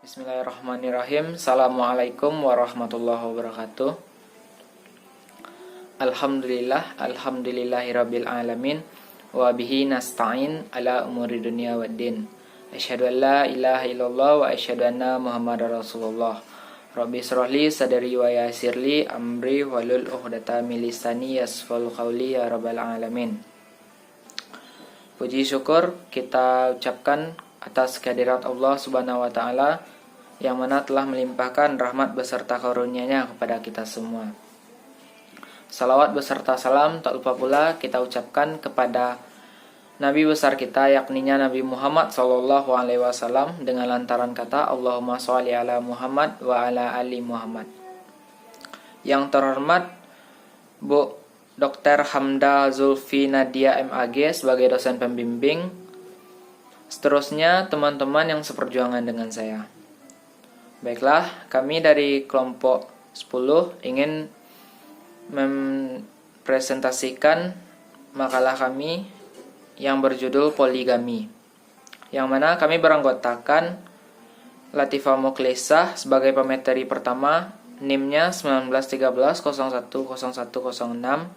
Bismillahirrahmanirrahim. Assalamualaikum warahmatullahi wabarakatuh. Alhamdulillahirabbil alamin wa bihi nasta'in ala umuri dunya waddin. Asyhadu an la ilaha illallah wa asyhadu anna Muhammadar Rasulullah. Rabbi shrahli sadri wa yassirli amri wahlul 'uqdatam min lisani yafqahu qawli ya rabbal alamin. Puji syukur kita ucapkan atas kehadirat Allah Subhanahu wa taala yang mana telah melimpahkan rahmat beserta karunia-Nya kepada kita semua. Salawat beserta salam tak lupa pula kita ucapkan kepada Nabi besar kita, yakninya Nabi Muhammad SAW, dengan lantaran kata Allahumma sholli ala Muhammad wa ala ali Muhammad. Yang terhormat Bu Dr. Hamda Zulfi Nadia MAG sebagai dosen pembimbing. Seterusnya teman-teman yang seperjuangan dengan saya. Baiklah, kami dari kelompok 10 ingin mempresentasikan makalah kami yang berjudul Poligami, yang mana kami beranggotakan Latifah Mukhlisah sebagai pemateri pertama, NIM-nya 1913-010106,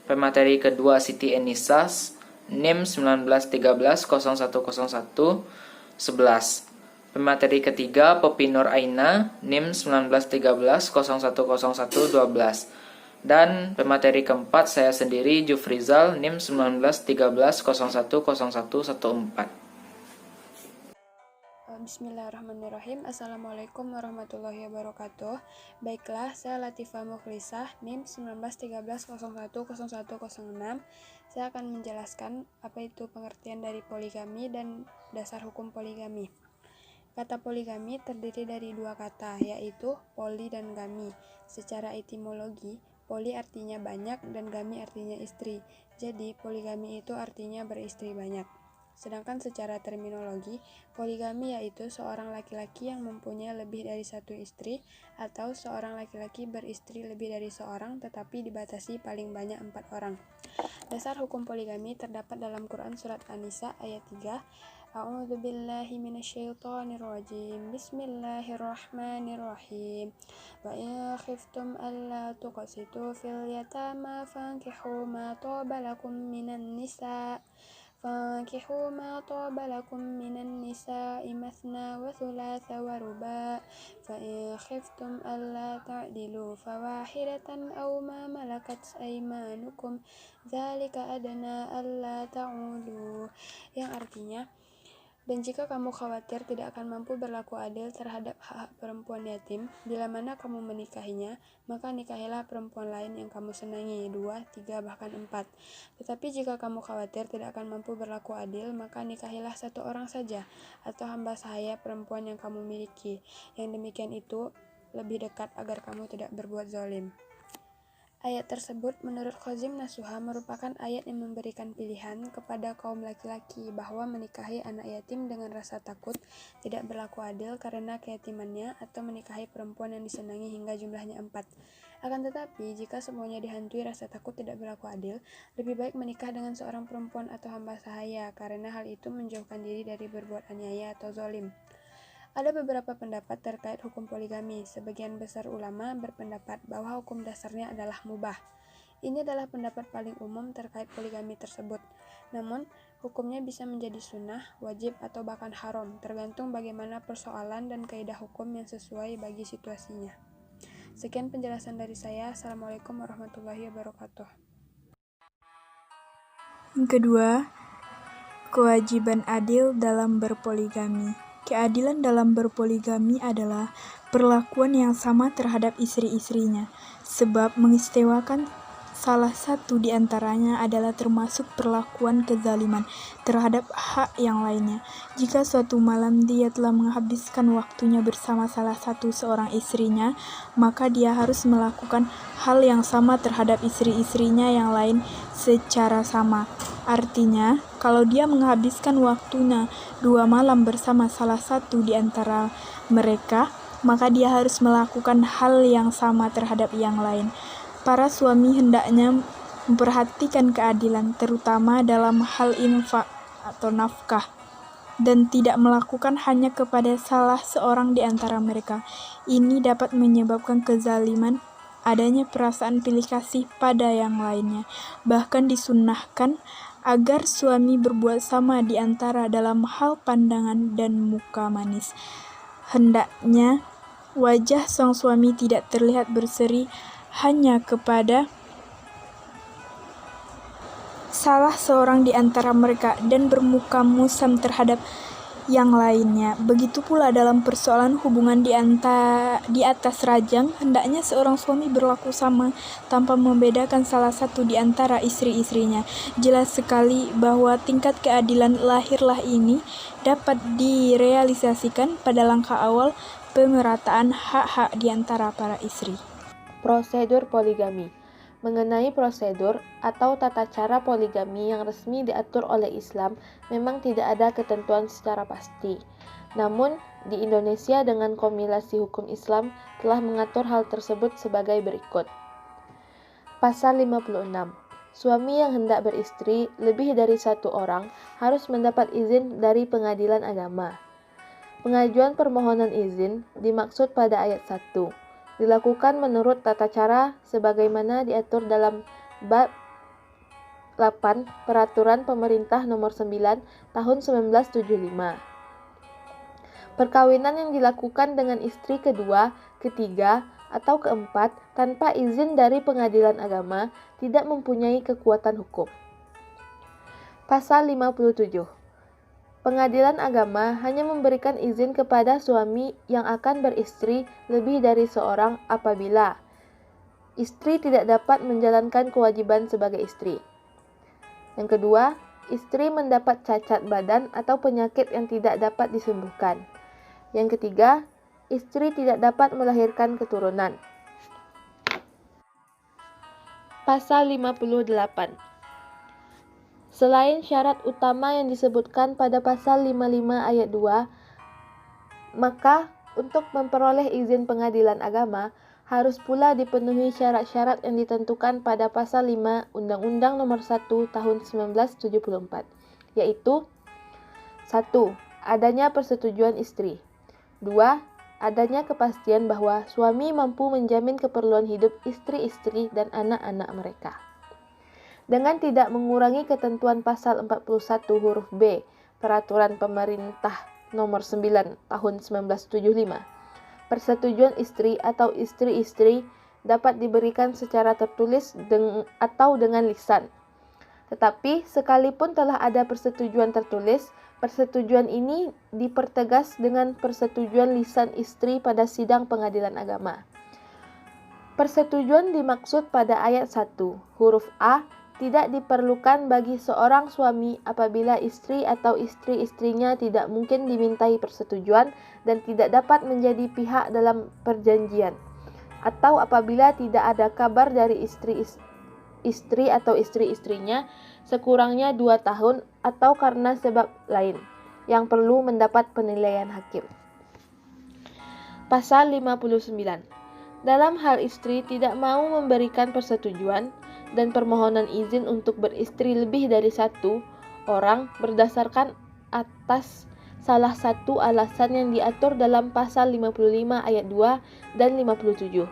pemateri kedua Siti Enisas, NIM 1913-010111, pemateri ketiga Popi Nur Aina, NIM 1913-010112, dan pemateri keempat saya sendiri Jufrizal, NIM 1913-010114. Bismillahirrahmanirrahim. Assalamualaikum warahmatullahi wabarakatuh. Baiklah, saya Latifah Mukhlisah, NIM 1913-010106. Saya akan menjelaskan apa itu pengertian dari poligami dan dasar hukum poligami. Kata poligami terdiri dari dua kata, yaitu poli dan gami. Secara etimologi, poli artinya banyak dan gami artinya istri. Jadi, poligami itu artinya beristri banyak. Sedangkan secara terminologi, poligami yaitu seorang laki-laki yang mempunyai lebih dari satu istri, atau seorang laki-laki beristri lebih dari seorang tetapi dibatasi paling banyak 4 orang. Dasar hukum poligami terdapat dalam Quran Surat An-Nisa ayat 3. A'udzu billahi minasyaitonir rajim. Bismillahirrahmanirrahim. Wa in khiftum alla tuqsitu fil yatama fankihu ma taba lakum minan nisa فانكحوا ما طاب لكم من النساء مثنى وثلاث ورباع فإن خفتم ألا تعدلوا فواحدة أو ما ملكت أيمانكم ذلك أدنى ألا تعولوا, yang artinya, dan jika kamu khawatir tidak akan mampu berlaku adil terhadap hak perempuan yatim, bila mana kamu menikahinya, maka nikahilah perempuan lain yang kamu senangi, 2, 3, bahkan 4. Tetapi jika kamu khawatir tidak akan mampu berlaku adil, maka nikahilah satu orang saja, atau hamba sahaya perempuan yang kamu miliki. Yang demikian itu lebih dekat agar kamu tidak berbuat zalim. Ayat tersebut menurut Khazim Nasuha merupakan ayat yang memberikan pilihan kepada kaum laki-laki bahwa menikahi anak yatim dengan rasa takut tidak berlaku adil karena keyatimannya, atau menikahi perempuan yang disenangi hingga jumlahnya 4. Akan tetapi, jika semuanya dihantui rasa takut tidak berlaku adil, lebih baik menikah dengan seorang perempuan atau hamba sahaya, karena hal itu menjauhkan diri dari berbuat aniaya atau zalim. Ada beberapa pendapat terkait hukum poligami. Sebagian besar ulama berpendapat bahwa hukum dasarnya adalah mubah. Ini adalah pendapat paling umum terkait poligami tersebut. Namun, hukumnya bisa menjadi sunnah, wajib, atau bahkan haram, tergantung bagaimana persoalan dan kaidah hukum yang sesuai bagi situasinya. Sekian penjelasan dari saya. Assalamualaikum warahmatullahi wabarakatuh. Yang kedua, kewajiban adil dalam berpoligami. Keadilan dalam berpoligami adalah perlakuan yang sama terhadap istri-istrinya, sebab mengistimewakan salah satu di antaranya adalah termasuk perlakuan kezaliman terhadap hak yang lainnya. Jika suatu malam dia telah menghabiskan waktunya bersama salah satu seorang istrinya, maka dia harus melakukan hal yang sama terhadap istri-istrinya yang lain secara sama. Artinya, kalau dia menghabiskan waktunya 2 malam bersama salah satu di antara mereka, maka dia harus melakukan hal yang sama terhadap yang lain. Para suami hendaknya memperhatikan keadilan, terutama dalam hal infak atau nafkah. dan tidak melakukan hanya kepada salah seorang di antara mereka. Ini dapat menyebabkan kezaliman, adanya perasaan pilih kasih pada yang lainnya. Bahkan disunnahkan agar suami berbuat sama di antara dalam hal pandangan dan muka manis. Hendaknya wajah sang suami tidak terlihat berseri hanya kepada salah seorang di antara mereka dan bermuka musam terhadap yang lainnya. Begitu pula dalam persoalan hubungan di atas rajang, hendaknya seorang suami berlaku sama tanpa membedakan salah satu di antara istri-istrinya. Jelas sekali bahwa tingkat keadilan lahirlah ini dapat direalisasikan pada langkah awal pemerataan hak-hak di antara para istri. Prosedur poligami. Mengenai prosedur atau tata cara poligami yang resmi diatur oleh Islam, memang tidak ada ketentuan secara pasti. Namun, di Indonesia dengan kompilasi hukum Islam telah mengatur hal tersebut sebagai berikut. Pasal 56. Suami yang hendak beristri lebih dari satu orang harus mendapat izin dari pengadilan agama. Pengajuan permohonan izin dimaksud pada ayat 1. Dilakukan menurut tata cara sebagaimana diatur dalam bab 8 Peraturan Pemerintah Nomor 9 Tahun 1975. Perkawinan yang dilakukan dengan istri kedua, ketiga, atau keempat tanpa izin dari pengadilan agama tidak mempunyai kekuatan hukum. Pasal 57. Pengadilan agama hanya memberikan izin kepada suami yang akan beristri lebih dari seorang apabila istri tidak dapat menjalankan kewajiban sebagai istri. Yang kedua, istri mendapat cacat badan atau penyakit yang tidak dapat disembuhkan. Yang ketiga, istri tidak dapat melahirkan keturunan. Pasal 58. Selain syarat utama yang disebutkan pada pasal 55 ayat 2, maka untuk memperoleh izin pengadilan agama harus pula dipenuhi syarat-syarat yang ditentukan pada pasal 5 Undang-Undang Nomor 1 Tahun 1974, yaitu 1. Adanya persetujuan istri. 2. Adanya kepastian bahwa suami mampu menjamin keperluan hidup istri-istri dan anak-anak mereka. Dengan tidak mengurangi ketentuan pasal 41 huruf B Peraturan Pemerintah Nomor 9 Tahun 1975, persetujuan istri atau istri-istri dapat diberikan secara tertulis atau dengan lisan. Tetapi sekalipun telah ada persetujuan tertulis, persetujuan ini dipertegas dengan persetujuan lisan istri pada sidang pengadilan agama. Persetujuan dimaksud pada ayat 1 huruf A tidak diperlukan bagi seorang suami apabila istri atau istri-istrinya tidak mungkin dimintai persetujuan dan tidak dapat menjadi pihak dalam perjanjian, atau apabila tidak ada kabar dari istri atau istri-istrinya sekurangnya 2 tahun atau karena sebab lain yang perlu mendapat penilaian hakim. Pasal 59. Dalam hal istri tidak mau memberikan persetujuan dan permohonan izin untuk beristri lebih dari satu orang berdasarkan atas salah satu alasan yang diatur dalam pasal 55 ayat 2 dan 57.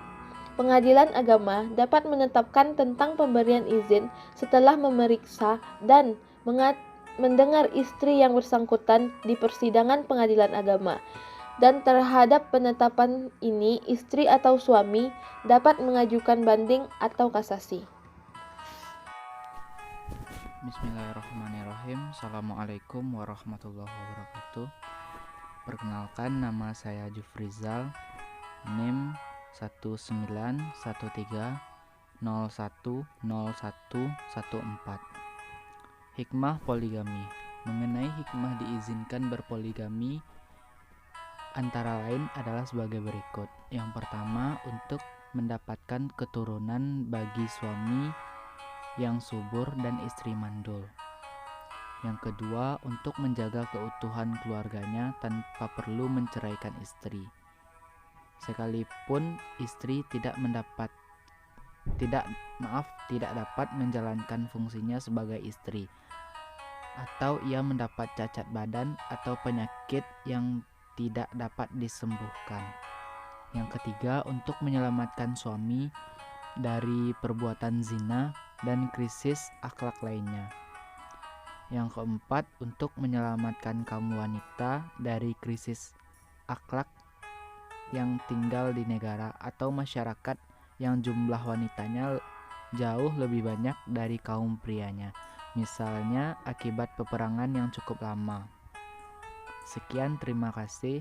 Pengadilan agama dapat menetapkan tentang pemberian izin setelah memeriksa dan mendengar istri yang bersangkutan di persidangan pengadilan agama. Dan terhadap penetapan ini, istri atau suami dapat mengajukan banding atau kasasi. Bismillahirrahmanirrahim. Assalamualaikum warahmatullahi wabarakatuh. Perkenalkan, nama saya Jufrizal, NIM 1913010114. Hikmah poligami. Mengenai hikmah diizinkan berpoligami antara lain adalah sebagai berikut. Yang pertama, untuk mendapatkan keturunan bagi suami yang subur dan istri mandul. Yang kedua, untuk menjaga keutuhan keluarganya tanpa perlu menceraikan istri, sekalipun istri tidak dapat menjalankan fungsinya sebagai istri. atau ia mendapat cacat badan atau penyakit yang tidak dapat disembuhkan. Yang ketiga, untuk menyelamatkan suami dari perbuatan zina dan krisis akhlak lainnya. Yang keempat, untuk menyelamatkan kaum wanita dari krisis akhlak yang tinggal di negara atau masyarakat yang jumlah wanitanya jauh lebih banyak dari kaum prianya, misalnya akibat peperangan yang cukup lama. Sekian, terima kasih.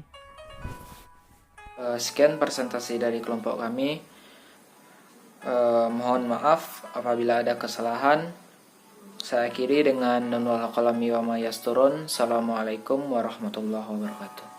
Sekian presentasi dari kelompok kami. Mohon maaf apabila ada kesalahan. Saya akhiri dengan nun wal qalami wa ma yasturun. Assalamualaikum warahmatullahi wabarakatuh.